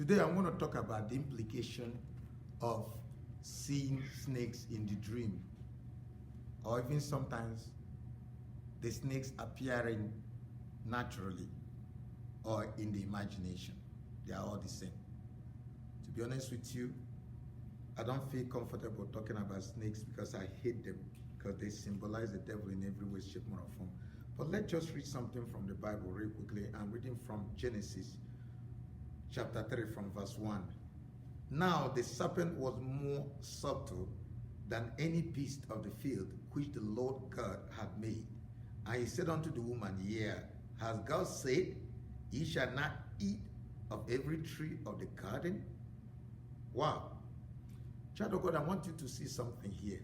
Today I want to talk about the implication of seeing snakes in the dream, or even sometimes the snakes appearing naturally or in the imagination. They are all the same. To be honest with you, I don't feel comfortable talking about snakes because I hate them, because they symbolize the devil in every way, shape, or form. But let's just read something from the Bible real quickly. I'm reading from Genesis chapter 3 from verse 1. Now the serpent was more subtle than any beast of the field which the Lord God had made. And he said unto the woman, Yea, has God said, Ye shall not eat of every tree of the garden? Wow. Child of God, I want you to see something here.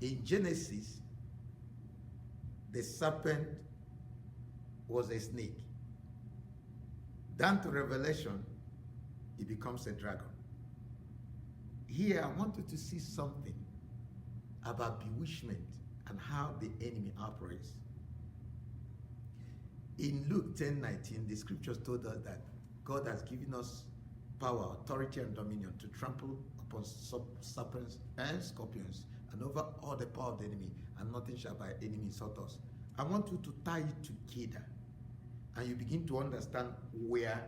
In Genesis, the serpent was a snake. Down to Revelation, it becomes a dragon. Here, I want you to see something about bewitchment and how the enemy operates. In Luke 10:19, the scriptures told us that God has given us power, authority, and dominion to trample upon serpents and scorpions and over all the power of the enemy, and nothing shall by enemy insult us. I want you to tie it together and you begin to understand where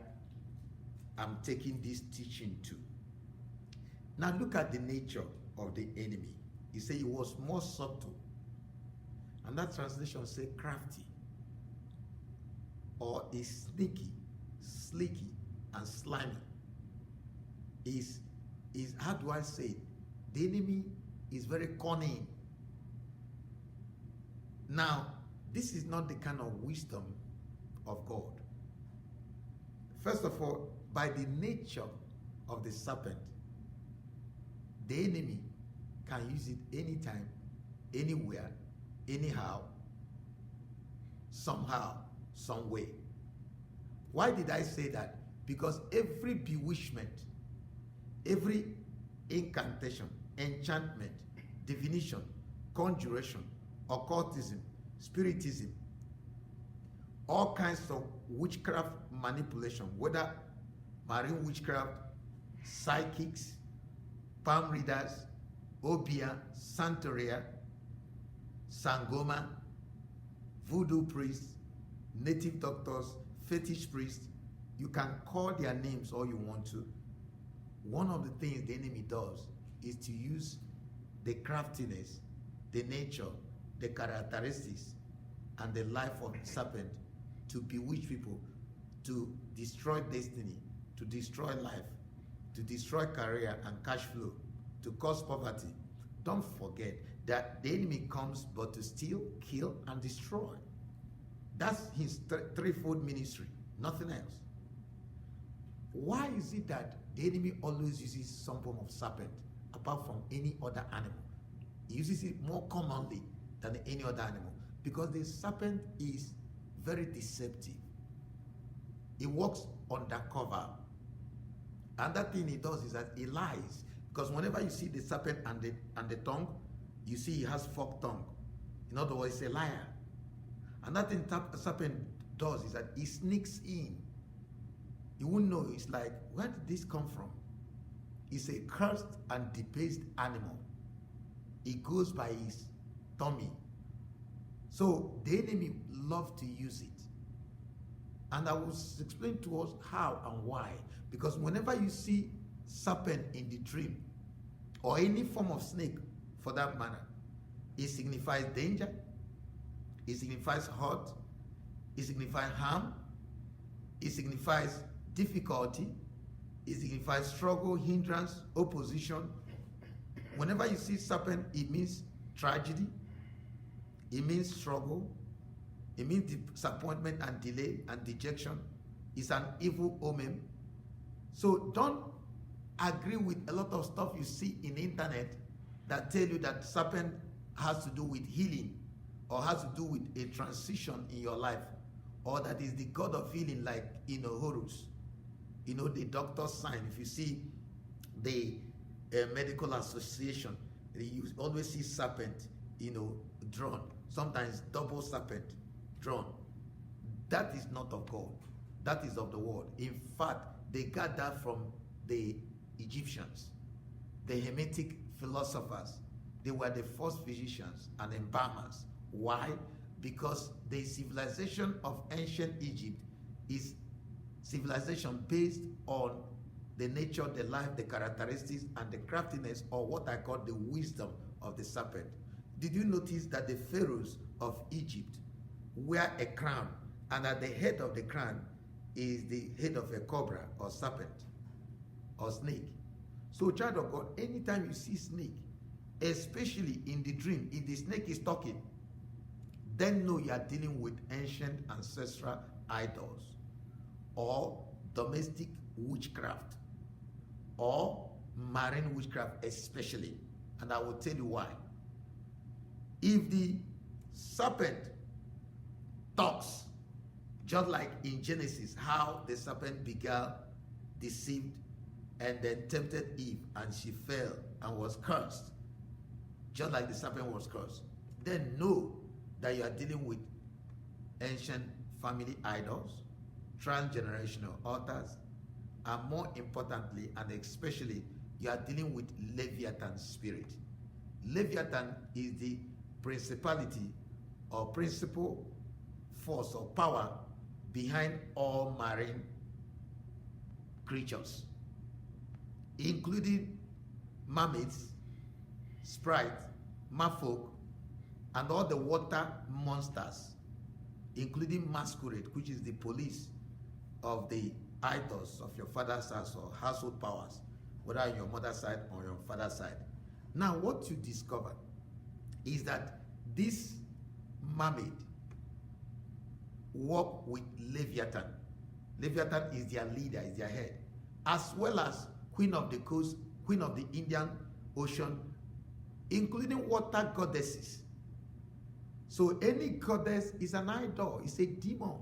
I'm taking this teaching to. Now look at the nature of the enemy. He said he was more subtle. And that translation says crafty, or is sneaky, slicky, and slimy. Is how do I say it? The enemy is very cunning. Now, this is not the kind of wisdom of God. First of all, by the nature of the serpent, the enemy can use it anytime, anywhere, anyhow, somehow, some way. Why did I say that? Because every bewitchment, every incantation, enchantment, divination, conjuration, occultism, spiritism, all kinds of witchcraft manipulation, whether marine witchcraft, psychics, palm readers, obia, santeria, sangoma, voodoo priests, native doctors, fetish priests, you can call their names all you want to. One of the things the enemy does is to use the craftiness, the nature, the characteristics, and the life of the serpent to bewitch people, to destroy destiny, to destroy life, to destroy career and cash flow, to cause poverty. Don't forget that the enemy comes but to steal, kill, and destroy. That's his threefold ministry, nothing else. Why is it that the enemy always uses some form of serpent apart from any other animal? He uses it more commonly than any other animal because the serpent is very deceptive. He works undercover. Another thing he does is that he lies, because whenever you see the serpent and the tongue, you see he has forked tongue. In other words, he's a liar. Another thing the serpent does is that he sneaks in. You won't know. It's like, where did this come from? It's a cursed and debased animal. It goes by his tummy. So the enemy loves to use it. And I will explain to us how and why. Because whenever you see serpent in the dream, or any form of snake for that matter, it signifies danger, it signifies hurt, it signifies harm, it signifies difficulty, it signifies struggle, hindrance, opposition. Whenever you see serpent, it means tragedy, it means struggle, it means disappointment and delay and dejection. It's an evil omen. So don't agree with a lot of stuff you see in the internet that tell you that serpent has to do with healing, or has to do with a transition in your life, or that is the god of healing, like Horus. The doctor's sign. If you see the medical association, you always see serpent, drawn. Sometimes double serpent drawn. That is not of God. That is of the world. In fact, they got that from the Egyptians, the Hamitic philosophers. They were the first physicians and embalmers. Why? Because the civilization of ancient Egypt is civilization based on the nature, the life, the characteristics, and the craftiness, or what I call the wisdom of the serpent. Did you notice that the pharaohs of Egypt wear a crown, and at the head of the crown is the head of a cobra or serpent or snake? So, child of God, anytime you see snake, especially in the dream, if the snake is talking, then know you are dealing with ancient ancestral idols or domestic witchcraft or marine witchcraft especially. And I will tell you why. If the serpent talks, just like in Genesis, how the serpent beguiled, deceived, and then tempted Eve, and she fell and was cursed, just like the serpent was cursed, then know that you are dealing with ancient family idols, transgenerational altars, and more importantly, and especially, you are dealing with Leviathan spirit. Leviathan is the principality or principal force or power behind all marine creatures, including mermaids, sprites, merfolk, and all the water monsters, including masquerade, which is the police of the idols of your father's house or household powers, whether on your mother's side or your father's side. Now, what you discover is that this mermaid walk with Leviathan. Leviathan is their leader, is their head, as well as Queen of the Coast, Queen of the Indian Ocean, including water goddesses. So any goddess is an idol, it's a demon.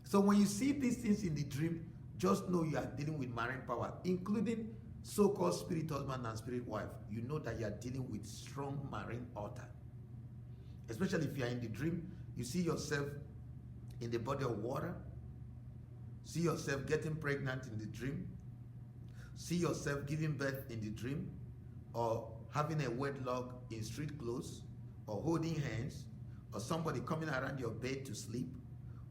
So when you see these things in the dream, just know you are dealing with marine power, including so-called spirit husband and spirit wife. You know that you are dealing with strong marine altar. Especially if you are in the dream, you see yourself in the body of water, see yourself getting pregnant in the dream, see yourself giving birth in the dream, or having a wedlock in street clothes, or holding hands, or somebody coming around your bed to sleep,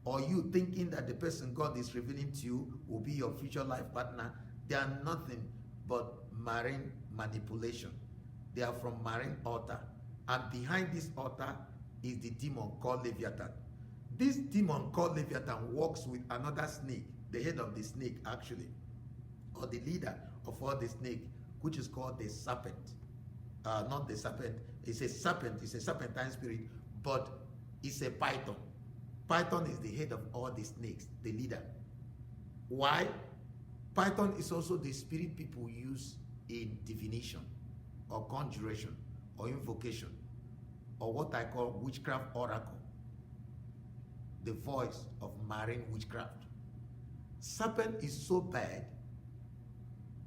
or you thinking that the person God is revealing to you will be your future life partner. They are nothing but marine manipulation. They are from marine altar. And behind this altar is the demon called Leviathan. This demon called Leviathan walks with another snake, the head of the snake actually, or the leader of all the snake, which is called the serpent. Not the serpent, it's a serpent, it's a serpentine spirit, but it's a python. Python is the head of all the snakes, the leader. Why? Python is also the spirit people use in divination, or conjuration, or invocation, or what I call witchcraft oracle, the voice of marine witchcraft. Serpent is so bad,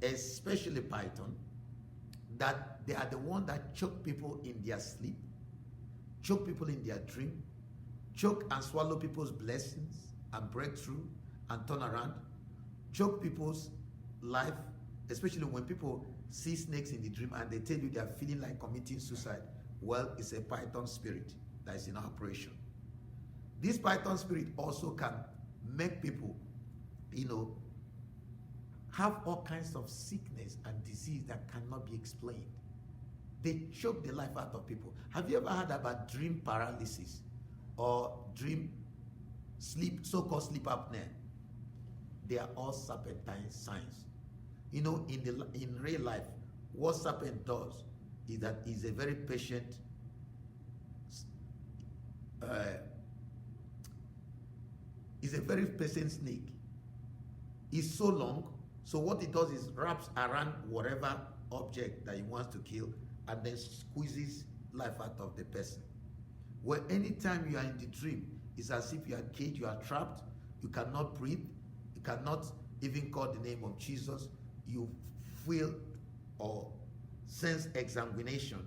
especially python, that they are the one that choke people in their sleep, choke people in their dream, choke and swallow people's blessings and breakthrough and turn around, choke people's life, especially when people see snakes in the dream and they tell you they are feeling like committing suicide. Well, it's a python spirit that is in operation. This python spirit also can make people, have all kinds of sickness and disease that cannot be explained. They choke the life out of people. Have you ever heard about dream paralysis or dream sleep, so-called sleep apnea? They are all serpentine signs. In real life, what serpent does is that he's a very patient, he's a very patient snake. He's so long, so what he does is wraps around whatever object that he wants to kill and then squeezes life out of the person. Well, anytime you are in the dream, it's as if you are caged, you are trapped, you cannot breathe, you cannot even call the name of Jesus, you feel or sense exsanguination